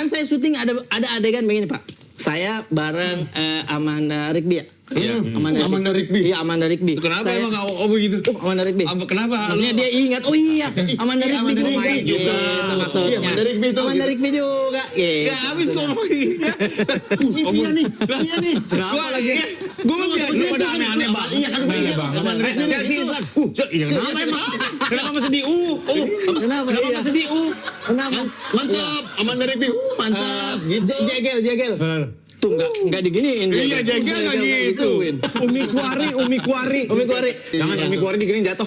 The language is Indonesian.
Kan saya syuting ada adegan begini Pak. Saya bareng Amanda Rigby ya. Iya. Amanda Rigby. Iya, Amanda Rigby. Kenapa emang begitu? Amanda Rigby. Kenapa? Maksudnya dia ingat, oh iya, Amanda Iya, Rigby Amanda juga. Rigby Gitu juga. maksudnya. Iya, Amanda Rigby itu. Amanda Rigby juga. Gitu. Ya habis kok ngomongnya. Iya nih. Kenapa lagi? Gue mau bilang lu pada aneh-aneh banget. Iya kan Aneh banget. Amanda Rigby. Chelsea Islan. Iya kenapa emang? Kenapa masih di U? Kenapa? Kenapa Iya. masih di U? Kenapa? Mantap, Amanda Rigby. Mantap. Gitu. Jegel. Tuh enggak diginiin. Iya, jegel nggak gitu. Umi Kuari. Umi Kuari. Jangan Umi Kuari diginiin jatuh.